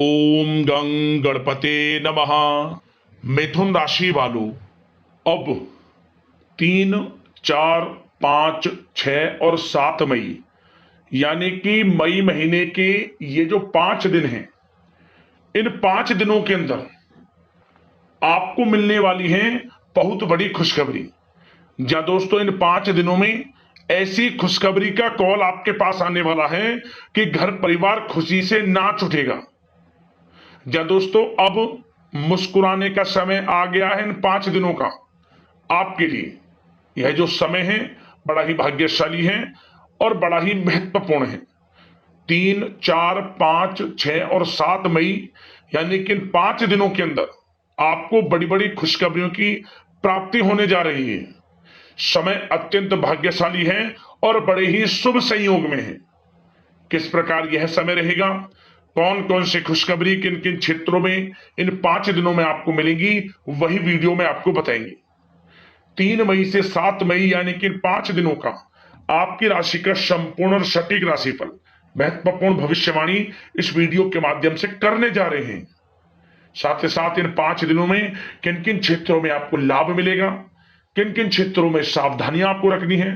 ओम गं गणपते नमः। मिथुन राशि वालों, अब 3, 4, 5, 6 और 7 मई यानी कि मई महीने के ये जो 5 दिन हैं, इन 5 दिनों के अंदर आपको मिलने वाली है बहुत बड़ी खुशखबरी। जा दोस्तों, इन 5 दिनों में ऐसी खुशखबरी का कॉल आपके पास आने वाला है कि घर परिवार खुशी से नाच उठेगा। जा दोस्तों, अब मुस्कुराने का समय आ गया है इन 5 दिनों का आपके लिए। यह जो समय है बड़ा ही भाग्यशाली है और बड़ा ही महत्वपूर्ण है। 3, 4, 5, 6 और 7 मई यानी कि इन 5 दिनों के अंदर आपको बड़ी बड़ी खुशखबरियों की प्राप्ति होने जा रही है। समय अत्यंत भाग्यशाली है और बड़े ही शुभ संयोग में है। किस प्रकार यह समय रहेगा, कौन कौन सी खुशखबरी किन किन क्षेत्रों में इन 5 दिनों में आपको मिलेंगी, वही वीडियो में आपको बताएंगे। 3 मई से 7 मई यानी कि इन 5 दिनों का आपकी राशि का संपूर्ण और सटीक राशिफल, महत्वपूर्ण भविष्यवाणी इस वीडियो के माध्यम से करने जा रहे हैं। साथ ही साथ इन 5 दिनों में किन किन क्षेत्रों में आपको लाभ मिलेगा, किन किन क्षेत्रों में सावधानियां आपको रखनी है,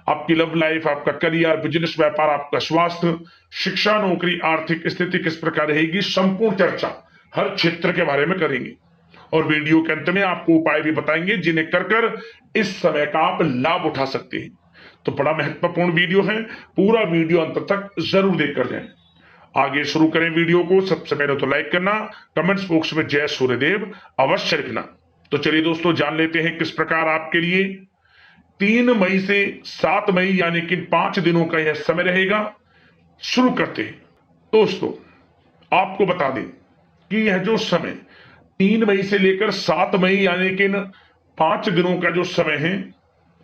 आपकी लव लाइफ, आपका करियर, बिजनेस, व्यापार, आपका स्वास्थ्य, शिक्षा, नौकरी, आर्थिक स्थिति किस प्रकार रहेगी, संपूर्ण चर्चा हर क्षेत्र के बारे में करेंगे। और वीडियो के अंत में आपको उपाय भी बताएंगे जिन्हें कर कर इस समय का आप लाभ उठा सकते हैं। तो बड़ा महत्वपूर्ण वीडियो है, पूरा वीडियो अंत तक जरूर देखकर जाएं। आगे शुरू करें वीडियो को। सबसे पहले तो लाइक करना, कमेंट्स बॉक्स में जय सूर्यदेव अवश्य लिखना। तो चलिए दोस्तों, जान लेते हैं किस प्रकार आपके लिए 3 मई से 7 मई यानी कि 5 दिनों का यह समय रहेगा। शुरू करते हैं दोस्तों। आपको बता दें कि यह जो समय 3 मई से लेकर 7 मई यानी कि इन 5 दिनों का जो समय है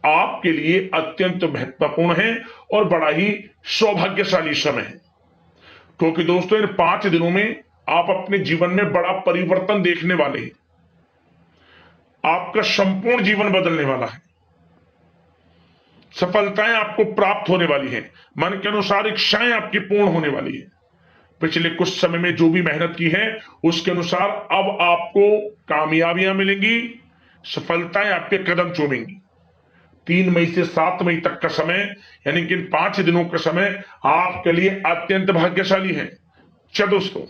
आपके लिए अत्यंत महत्वपूर्ण है और बड़ा ही सौभाग्यशाली समय है। क्योंकि दोस्तों, इन 5 दिनों में आप अपने जीवन में बड़ा परिवर्तन देखने वाले हैं। आपका संपूर्ण जीवन बदलने वाला है। सफलताएं आपको प्राप्त होने वाली हैं। मन के अनुसार इच्छाएं आपकी पूर्ण होने वाली है। पिछले कुछ समय में जो भी मेहनत की है उसके अनुसार अब आपको कामयाबियां मिलेंगी, सफलताएं आपके कदम चूमेंगी। 3 मई से 7 मई तक का समय यानी कि इन 5 दिनों का समय आपके लिए अत्यंत भाग्यशाली है। चलो दोस्तों,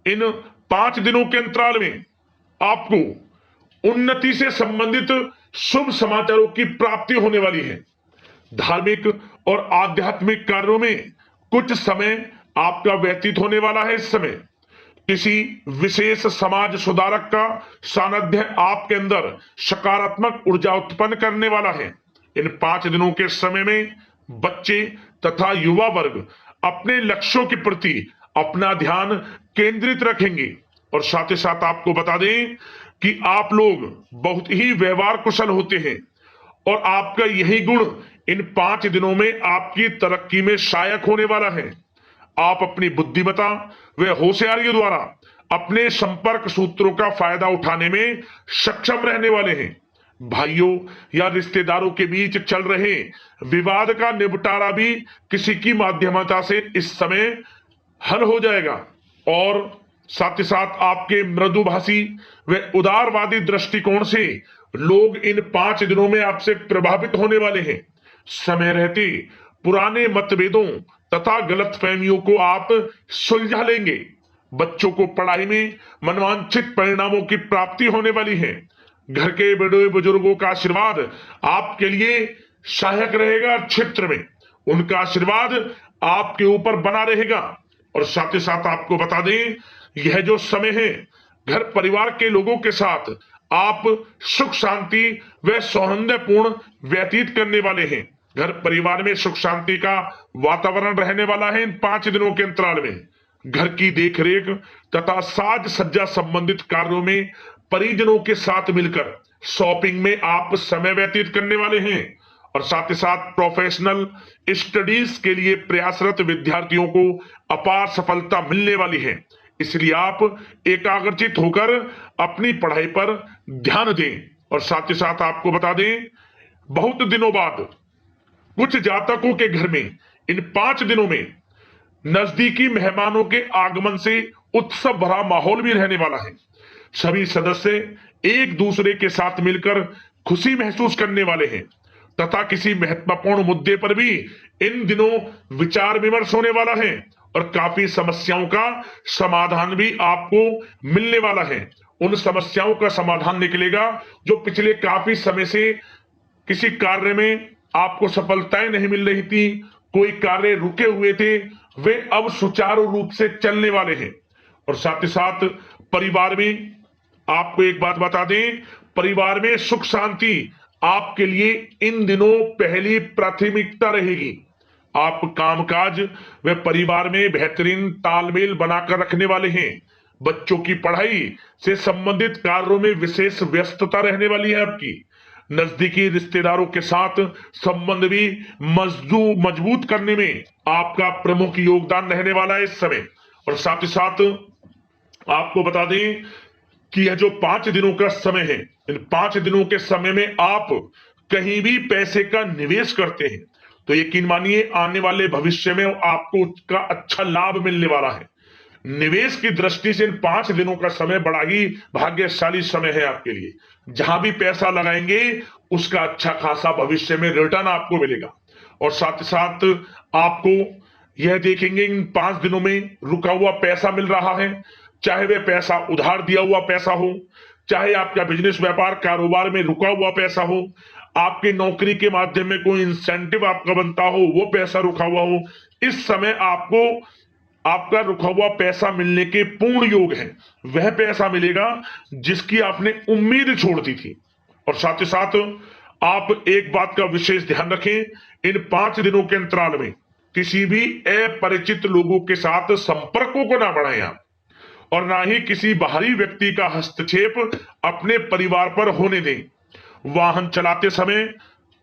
इन 5 दिनों के अंतराल में आपको उन्नति से संबंधित शुभ समाचारों की प्राप्ति होने वाली है। धार्मिक और आध्यात्मिक कार्यों में कुछ समय आपका व्यतीत होने वाला है। इस समय किसी विशेष समाज सुधारक का सानिध्य आपके अंदर सकारात्मक ऊर्जा उत्पन्न करने वाला है। इन 5 दिनों के समय में बच्चे तथा युवा वर्ग अपने लक्ष्यों के प्रति अपना ध्यान केंद्रित रखेंगे। और साथ ही साथ आपको बता दें कि आप लोग बहुत ही व्यवहार कुशल होते हैं और आपका यही गुण इन 5 दिनों में आपकी तरक्की में सहायक होने वाला है। आप अपनी बुद्धिमत्ता व होशियारी द्वारा अपने संपर्क सूत्रों का फायदा उठाने में सक्षम रहने वाले हैं। भाइयों या रिश्तेदारों के बीच चल रहे विवाद का निपटारा भी किसी की माध्यमता से इस समय हल हो जाएगा। और साथ ही साथ आपके मृदुभाषी व उदारवादी दृष्टिकोण से लोग इन 5 दिनों में आपसे प्रभावित होने वाले हैं। समय रहते पुराने मतभेदों तथा गलतफहमियों को आप सुलझा लेंगे। बच्चों को पढ़ाई में मनवांछित परिणामों की प्राप्ति होने वाली है। घर के बड़े बुजुर्गों का आशीर्वाद आपके लिए सहायक रहेगा। क्षेत्र में उनका आशीर्वाद आपके ऊपर बना रहेगा। और साथ ही साथ आपको बता दें, यह जो समय है घर परिवार के लोगों के साथ आप सुख शांति व सौहार्दपूर्ण व्यतीत करने वाले हैं। घर परिवार में सुख शांति का वातावरण रहने वाला है। इन 5 दिनों के अंतराल में घर की देखरेख तथा साज सज्जा संबंधित कार्यों में परिजनों के साथ मिलकर शॉपिंग में आप समय व्यतीत करने वाले हैं। और साथ ही साथ प्रोफेशनल स्टडीज के लिए प्रयासरत विद्यार्थियों को अपार सफलता मिलने वाली है। इसलिए आप एकाग्रचित होकर अपनी पढ़ाई पर ध्यान दें। और साथ ही साथ आपको बता दें, बहुत दिनों बाद कुछ जातकों के घर में इन 5 दिनों में नजदीकी मेहमानों के आगमन से उत्सव भरा माहौल भी रहने वाला है। सभी सदस्य एक दूसरे के साथ मिलकर खुशी महसूस करने वाले हैं तथा किसी महत्वपूर्ण मुद्दे पर भी इन दिनों विचार विमर्श होने वाला है और काफी समस्याओं का समाधान भी आपको मिलने वाला है। उन समस्याओं का समाधान निकलेगा जो पिछले काफी समय से किसी कार्य में आपको सफलताएं नहीं मिल रही थी, कोई कार्य रुके हुए थे, वे अब सुचारू रूप से चलने वाले हैं। और साथ ही साथ परिवार में आपको एक बात बता दें, परिवार में सुख शांति आपके लिए इन दिनों पहली प्राथमिकता रहेगी। आप कामकाज व परिवार में बेहतरीन तालमेल बनाकर रखने वाले हैं। बच्चों की पढ़ाई से संबंधित कार्यों में विशेष व्यस्तता रहने वाली है आपकी। नजदीकी रिश्तेदारों के साथ संबंध भी मजबूत करने में आपका प्रमुख योगदान रहने वाला है इस समय। और साथ ही साथ आपको बता दें कि यह जो 5 दिनों का समय है, इन 5 दिनों के समय में आप कहीं भी पैसे का निवेश करते हैं तो यकीन मानिए आने वाले भविष्य में आपको उसका अच्छा लाभ मिलने वाला है। निवेश की दृष्टि से इन 5 दिनों का समय बड़ा ही भाग्यशाली समय है आपके लिए। जहां भी पैसा लगाएंगे उसका अच्छा खासा भविष्य में रिटर्न आपको मिलेगा। और साथ ही साथ आपको यह देखेंगे इन 5 दिनों में रुका हुआ पैसा मिल रहा है, चाहे वह पैसा उधार दिया हुआ पैसा हो, चाहे आपका बिजनेस व्यापार कारोबार में रुका हुआ पैसा हो, आपकी नौकरी के माध्यम में कोई इंसेंटिव आपका बनता हो, वो पैसा रुका हुआ हो, इस समय आपको आपका रुका हुआ पैसा मिलने के पूर्ण योग है। वह पैसा मिलेगा जिसकी आपने उम्मीद छोड़ दी थी। और साथ ही साथ आप एक बात का विशेष ध्यान रखें, इन 5 दिनों के अंतराल में किसी भी अपरिचित लोगों के साथ संपर्कों को ना बढ़ाएं आप, और ना ही किसी बाहरी व्यक्ति का हस्तक्षेप अपने परिवार पर होने दें। वाहन चलाते समय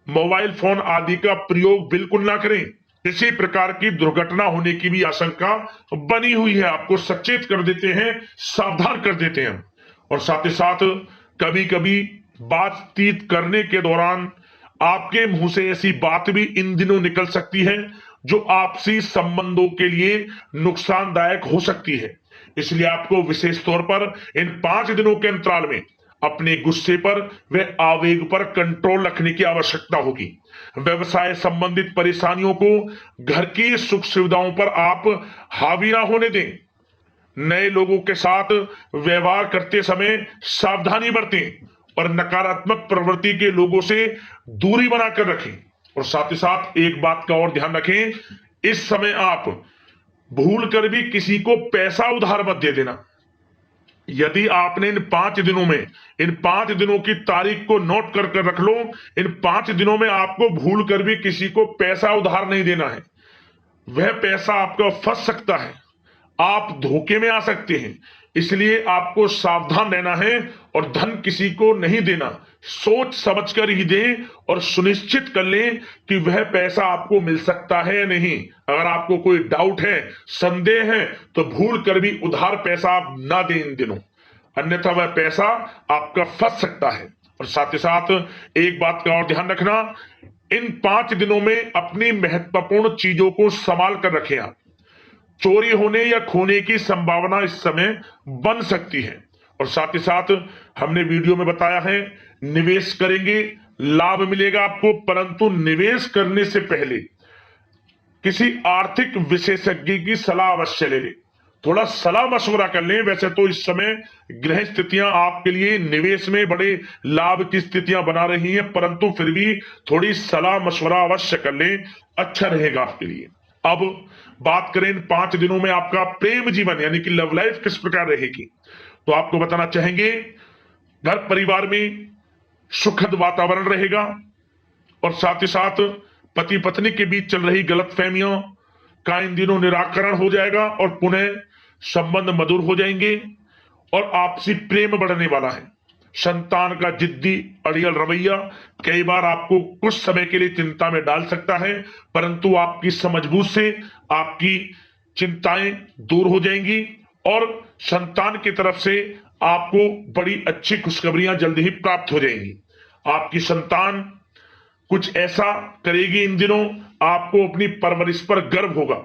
मोबाइल फोन आदि का प्रयोग बिल्कुल ना करें। किसी प्रकार की दुर्घटना होने की भी आशंका बनी हुई है, आपको सचेत कर देते हैं, सावधान कर देते हैं। और साथ ही साथ कभी कभी बातचीत करने के दौरान आपके मुंह से ऐसी बात भी इन दिनों निकल सकती है जो आपसी संबंधों के लिए नुकसानदायक हो सकती है। इसलिए आपको विशेष तौर पर इन 5 दिनों के अंतराल में अपने गुस्से पर व आवेग पर कंट्रोल रखने की आवश्यकता होगी। व्यवसाय संबंधित परेशानियों को घर की सुख सुविधाओं पर आप हावी ना होने दें। नए लोगों के साथ व्यवहार करते समय सावधानी बरतें और नकारात्मक प्रवृत्ति के लोगों से दूरी बनाकर रखें। और साथ ही साथ एक बात का और ध्यान रखें, इस समय आप भूल कर भी किसी को पैसा उधार मत दे देना। यदि आपने इन 5 दिनों में इन 5 दिनों की तारीख को नोट कर रख लो, इन 5 दिनों में आपको भूल कर भी किसी को पैसा उधार नहीं देना है। वह पैसा आपका फंस सकता है, आप धोखे में आ सकते हैं। इसलिए आपको सावधान रहना है और धन किसी को नहीं देना। सोच समझ कर ही दें और सुनिश्चित कर लें कि वह पैसा आपको मिल सकता है या नहीं। अगर आपको कोई डाउट है, संदेह है, तो भूल कर भी उधार पैसा आप ना दें इन दिनों, अन्यथा वह पैसा आपका फंस सकता है। और साथ ही साथ एक बात का और ध्यान रखना, इन 5 दिनों में अपनी महत्वपूर्ण चीजों को संभाल कर रखें आप। चोरी होने या खोने की संभावना इस समय बन सकती है। और साथ ही साथ हमने वीडियो में बताया है, निवेश करेंगे लाभ मिलेगा आपको, परंतु निवेश करने से पहले किसी आर्थिक विशेषज्ञ की सलाह अवश्य ले लें, थोड़ा सलाह मशवरा कर लें। वैसे तो इस समय ग्रह स्थितियां आपके लिए निवेश में बड़े लाभ की स्थितियां बना रही हैं, परंतु फिर भी थोड़ी सलाह मशवरा अवश्य कर लें, अच्छा रहेगा आपके लिए। अब बात करें इन 5 दिनों में आपका प्रेम जीवन यानी कि लव लाइफ किस प्रकार रहेगी, तो आपको बताना चाहेंगे घर परिवार में सुखद वातावरण रहेगा। और साथ ही साथ पति पत्नी के बीच चल रही गलतफहमियों का इन दिनों निराकरण हो जाएगा और पुनः संबंध मधुर हो जाएंगे और आपसी प्रेम बढ़ने वाला है। संतान का जिद्दी अड़ियल रवैया कई बार आपको कुछ समय के लिए चिंता में डाल सकता है, परंतु आपकी समझबूझ से आपकी चिंताएं दूर हो जाएंगी और संतान की तरफ से आपको बड़ी अच्छी खुशखबरियां जल्द ही प्राप्त हो जाएंगी। आपकी संतान कुछ ऐसा करेगी इन दिनों, आपको अपनी परवरिश पर गर्व होगा।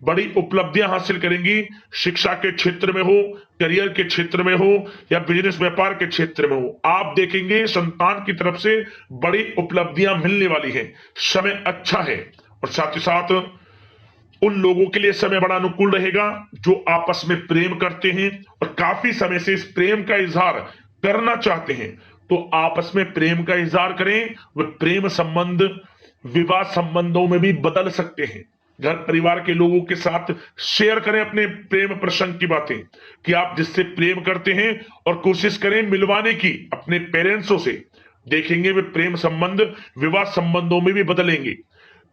बड़ी उपलब्धियां हासिल करेंगी। शिक्षा के क्षेत्र में हो, करियर के क्षेत्र में हो या बिजनेस व्यापार के क्षेत्र में हो, आप देखेंगे संतान की तरफ से बड़ी उपलब्धियां मिलने वाली है। समय अच्छा है और साथ ही साथ उन लोगों के लिए समय बड़ा अनुकूल रहेगा जो आपस में प्रेम करते हैं और काफी समय से इस प्रेम का इजहार करना चाहते हैं। तो आपस में प्रेम का इजहार करें। वह प्रेम संबंध विवाह संबंधों में भी बदल सकते हैं। घर परिवार के लोगों के साथ शेयर करें अपने प्रेम प्रसंग की बातें कि आप जिससे प्रेम करते हैं और कोशिश करें मिलवाने की अपने पेरेंट्सों से। देखेंगे वे प्रेम संबंध विवाह संबंधों में भी बदलेंगे।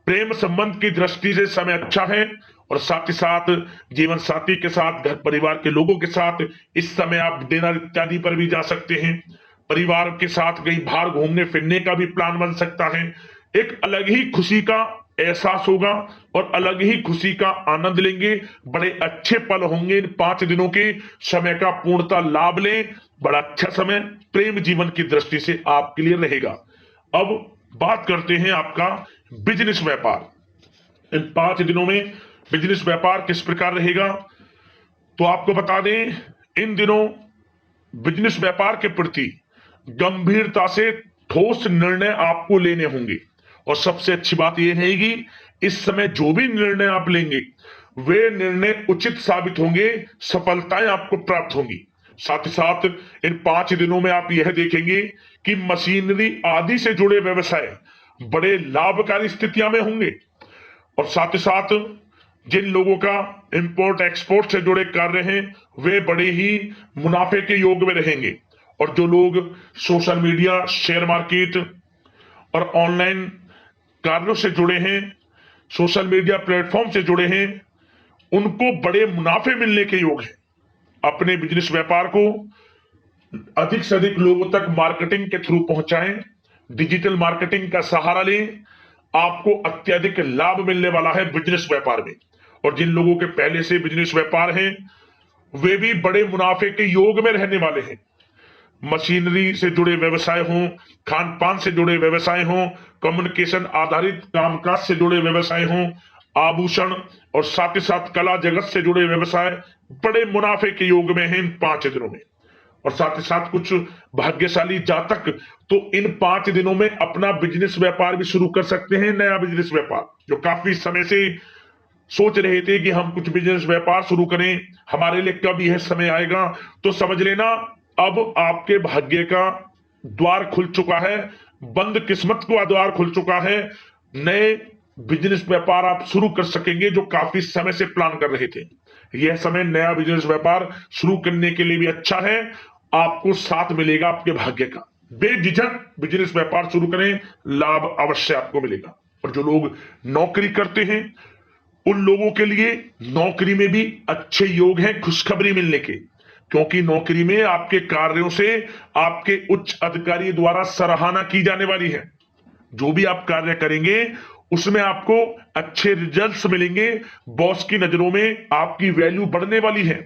प्रेम संबंध की दृष्टि से समय अच्छा है और साथ ही साथ जीवन साथी के साथ, घर परिवार के लोगों के साथ इस समय आप डिनर इत्यादि पर भी जा सकते हैं। परिवार के साथ कहीं बाहर घूमने फिरने का भी प्लान बन सकता है। एक अलग ही खुशी का एहसास होगा और अलग ही खुशी का आनंद लेंगे। बड़े अच्छे पल होंगे। इन 5 दिनों के समय का पूर्णता लाभ लें। बड़ा अच्छा समय प्रेम जीवन की दृष्टि से आपके लिए रहेगा। अब बात करते हैं आपका बिजनेस व्यापार। इन 5 दिनों में बिजनेस व्यापार किस प्रकार रहेगा, तो आपको बता दें, इन दिनों बिजनेस व्यापार के प्रति गंभीरता से ठोस निर्णय आपको लेने होंगे। और सबसे अच्छी बात यह रहेगी, इस समय जो भी निर्णय आप लेंगे वे निर्णय उचित साबित होंगे, सफलताएं आपको प्राप्त होंगी। साथ ही साथ इन 5 दिनों में आप यह देखेंगे कि मशीनरी आदि से जुड़े व्यवसाय बड़े लाभकारी स्थितियां में होंगे। और साथ ही साथ जिन लोगों का इंपोर्ट एक्सपोर्ट से जुड़े कार्य हैं वे बड़े ही मुनाफे के योग में रहेंगे। और जो लोग सोशल मीडिया, शेयर मार्केट और ऑनलाइन कार्यों से जुड़े हैं, सोशल मीडिया प्लेटफॉर्म से जुड़े हैं, उनको बड़े मुनाफे मिलने के योग हैं। अपने बिजनेस व्यापार को अधिक से अधिक लोगों तक मार्केटिंग के थ्रू पहुंचाएं, डिजिटल मार्केटिंग का सहारा लें। आपको अत्यधिक लाभ मिलने वाला है बिजनेस व्यापार में। और जिन लोगों के पहले से बिजनेस व्यापार हैं वे भी बड़े मुनाफे के योग में रहने वाले हैं। मशीनरी से जुड़े व्यवसाय हों, खान पान से जुड़े व्यवसाय हों, कम्युनिकेशन आधारित कामकाज से जुड़े व्यवसाय हों, आभूषण और साथ ही साथ कला जगत से जुड़े व्यवसाय बड़े मुनाफे के योग में हैं इन 5 दिनों में। और साथ ही साथ कुछ भाग्यशाली जातक तो इन 5 दिनों में अपना बिजनेस व्यापार भी शुरू कर सकते हैं। नया बिजनेस व्यापार जो काफी समय से सोच रहे थे कि हम कुछ बिजनेस व्यापार शुरू करें, हमारे लिए कब यह समय आएगा, तो समझ लेना अब आपके भाग्य का द्वार खुल चुका है। बंद किस्मत का द्वार खुल चुका है। नए बिजनेस व्यापार आप शुरू कर सकेंगे जो काफी समय से प्लान कर रहे थे। यह समय नया बिजनेस व्यापार शुरू करने के लिए भी अच्छा है। आपको साथ मिलेगा आपके भाग्य का। बेझिझक बिजनेस व्यापार शुरू करें, लाभ अवश्य आपको मिलेगा। और जो लोग नौकरी करते हैं उन लोगों के लिए नौकरी में भी अच्छे योग हैं खुशखबरी मिलने के, क्योंकि नौकरी में आपके कार्यों से आपके उच्च अधिकारी द्वारा सराहना की जाने वाली है। जो भी आप कार्य करेंगे उसमें आपको अच्छे रिजल्ट्स मिलेंगे। बॉस की नजरों में आपकी वैल्यू बढ़ने वाली है।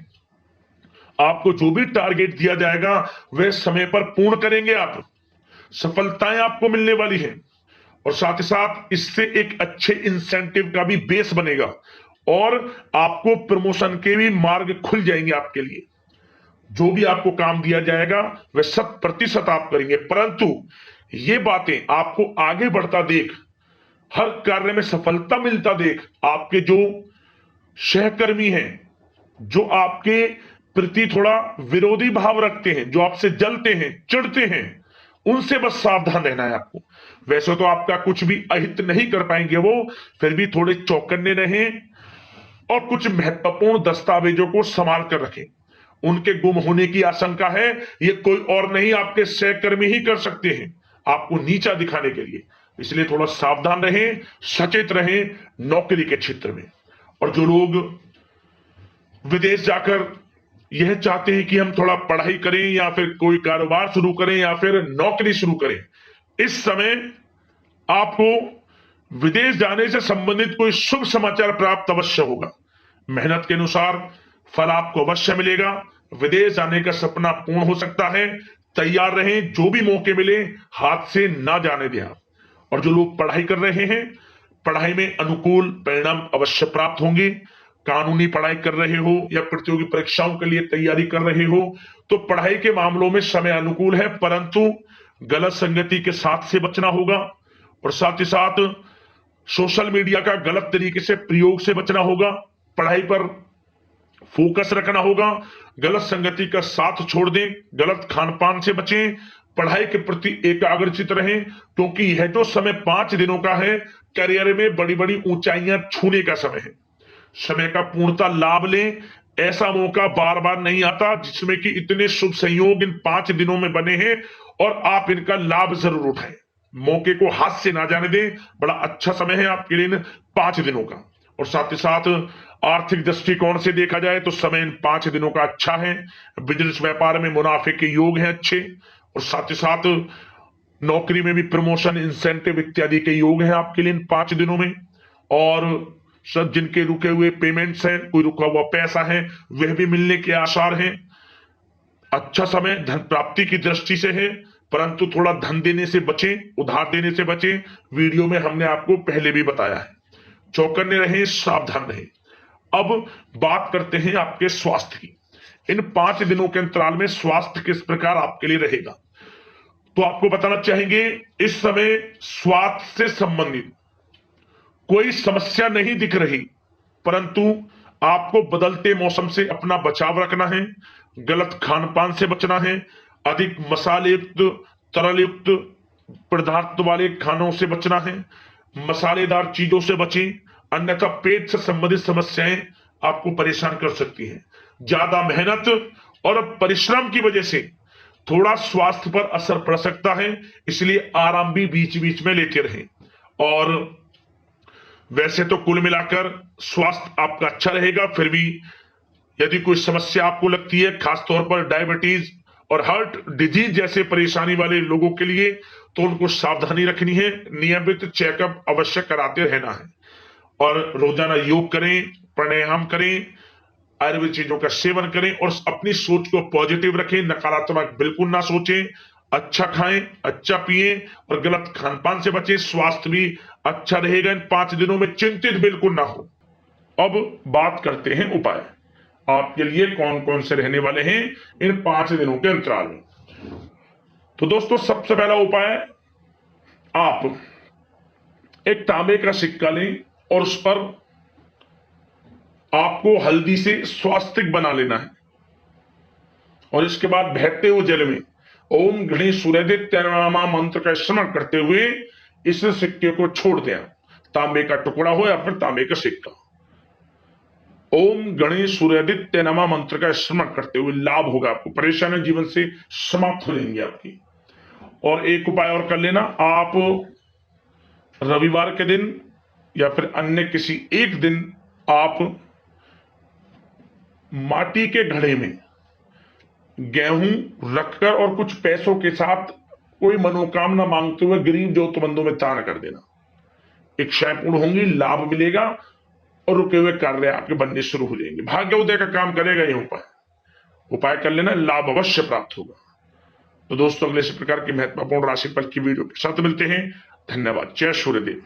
आपको जो भी टारगेट दिया जाएगा वह समय पर पूर्ण करेंगे आप। सफलताएं आपको मिलने वाली है। और साथ ही साथ इससे एक अच्छे इंसेंटिव का भी बेस बनेगा और आपको प्रमोशन के भी मार्ग खुल जाएंगे आपके लिए। जो भी आपको काम दिया जाएगा वह 100% आप करेंगे। परंतु ये बातें आपको आगे बढ़ता देख, हर कार्य में सफलता मिलता देख, आपके जो सहकर्मी हैं, जो आपके प्रति थोड़ा विरोधी भाव रखते हैं, जो आपसे जलते हैं, चिढ़ते हैं, उनसे बस सावधान रहना है आपको। वैसे तो आपका कुछ भी अहित नहीं कर पाएंगे वो, फिर भी थोड़े चौकन्ने रहें और कुछ महत्वपूर्ण दस्तावेजों को संभाल कर रखें। उनके गुम होने की आशंका है, ये कोई और नहीं आपके सहकर्मी ही कर सकते हैं आपको नीचा दिखाने के लिए। इसलिए थोड़ा सावधान रहें, सचेत रहें नौकरी के क्षेत्र में। और जो लोग विदेश जाकर यह चाहते हैं कि हम थोड़ा पढ़ाई करें या फिर कोई कारोबार शुरू करें या फिर नौकरी शुरू करें, इस समय आपको विदेश जाने से संबंधित कोई शुभ समाचार प्राप्त अवश्य होगा। मेहनत के अनुसार फल आपको अवश्य मिलेगा। विदेश जाने का सपना पूर्ण हो सकता है। तैयार रहें, जो भी मौके मिले हाथ से ना जाने दें आप। और जो लोग पढ़ाई कर रहे हैं, पढ़ाई में अनुकूल परिणाम अवश्य प्राप्त होंगे। कानूनी पढ़ाई कर रहे हो या प्रतियोगी परीक्षाओं के लिए तैयारी कर रहे हो तो पढ़ाई के मामलों में समय अनुकूल है, परंतु गलत संगति के साथ से बचना होगा और साथ ही साथ सोशल मीडिया का गलत तरीके से प्रयोग से बचना होगा। पढ़ाई पर फोकस रखना होगा, गलत संगति का साथ छोड़ दें, गलत खान पान से बचें, पढ़ाई के प्रति एकाग्रचित रहें, क्योंकि यह जो समय 5 दिनों का है करियर में बड़ी बड़ी ऊंचाइयां छूने का समय है। समय का पूर्णतः लाभ लें, ऐसा मौका बार बार नहीं आता जिसमें कि इतने शुभ संयोग इन 5 दिनों में बने हैं और आप इनका लाभ जरूर उठाएं। मौके को हाथ से ना जाने दें, बड़ा अच्छा समय है आपके लिए इन 5 दिनों का। और साथ ही साथ आर्थिक दृष्टिकोण से देखा जाए तो समय इन 5 दिनों का अच्छा है। बिजनेस व्यापार में मुनाफे के योग हैं अच्छे, और साथ ही साथ नौकरी में भी प्रमोशन, इंसेंटिव इत्यादि के योग हैं आपके लिए इन 5 दिनों में। और सब जिनके रुके हुए पेमेंट्स हैं, कोई रुका हुआ पैसा है, वह भी मिलने के आसार हैं। अच्छा समय धन प्राप्ति की दृष्टि से है, परंतु थोड़ा धन देने से बचें, उधार देने से बचें। वीडियो में हमने आपको पहले भी बताया है। चौकन्ने रहें, सावधान रहें। अब बात करते हैं आपके स्वास्थ्य की। इन 5 दिनों के अंतराल में स्वास्थ्य किस प्रकार आपके लिए रहेगा, तो आपको बताना चाहेंगे इस समय स्वास्थ्य से संबंधित कोई समस्या नहीं दिख रही, परंतु आपको बदलते मौसम से अपना बचाव रखना है, गलत खान पान से बचना है, अधिक मसाले युक्त, तरल युक्त पदार्थ वाले खानों से बचना है, मसालेदार चीजों से बचें, अन्यथा पेट से संबंधित समस्याएं आपको परेशान कर सकती हैं। ज्यादा मेहनत और परिश्रम की वजह से थोड़ा स्वास्थ्य पर असर पड़ सकता है, इसलिए आराम भी बीच बीच में लेते रहें। और वैसे तो कुल मिलाकर स्वास्थ्य आपका अच्छा रहेगा, फिर भी यदि कोई समस्या आपको लगती है, खासतौर पर डायबिटीज और हार्ट डिजीज जैसे परेशानी वाले लोगों के लिए, तो उनको सावधानी रखनी है, नियमित चेकअप अवश्य कराते रहना है और रोजाना योग करें, प्राणायाम करें, आयुर्वेद चीजों का सेवन करें और अपनी सोच को पॉजिटिव रखें, नकारात्मक बिल्कुल ना सोचें, अच्छा खाएं, अच्छा पिएं और गलत खान पान से बचें। स्वास्थ्य भी अच्छा रहेगा इन 5 दिनों में, चिंतित बिल्कुल ना हो। अब बात करते हैं उपाय आपके लिए कौन कौन से रहने वाले हैं इन 5 दिनों के अंतराल में। तो दोस्तों, सबसे पहला उपाय, आप एक तांबे का सिक्का लें और उस पर आपको हल्दी से स्वास्तिक बना लेना है और इसके बाद बहते हुए जल में ओम गणेश सूर्यदित्य नमः मंत्र का स्मरण करते हुए इस सिक्के को छोड़ दें। तांबे का टुकड़ा हो या फिर तांबे का सिक्का, ओम गणेश सूर्यदित्य नमः मंत्र का स्मरण करते हुए लाभ होगा आपको, परेशानी जीवन से समाप्त हो जाएंगी आपकी। और एक उपाय और कर लेना, आप रविवार के दिन या फिर अन्य किसी एक दिन आप माटी के घड़े में गेहूं रखकर और कुछ पैसों के साथ कोई मनोकामना मांगते हुए गरीब जरूरतमंदों में दान कर देना। इच्छाएं पूर्ण होंगी, लाभ मिलेगा और रुके हुए कार्य आपके बनने शुरू हो जाएंगे। भाग्य उदय का काम करेगा ये उपाय कर लेना, लाभ अवश्य प्राप्त होगा। तो दोस्तों, अगले इस प्रकार की महत्वपूर्ण राशिफल की वीडियो के साथ मिलते हैं। धन्यवाद। जय सूर्यदेव।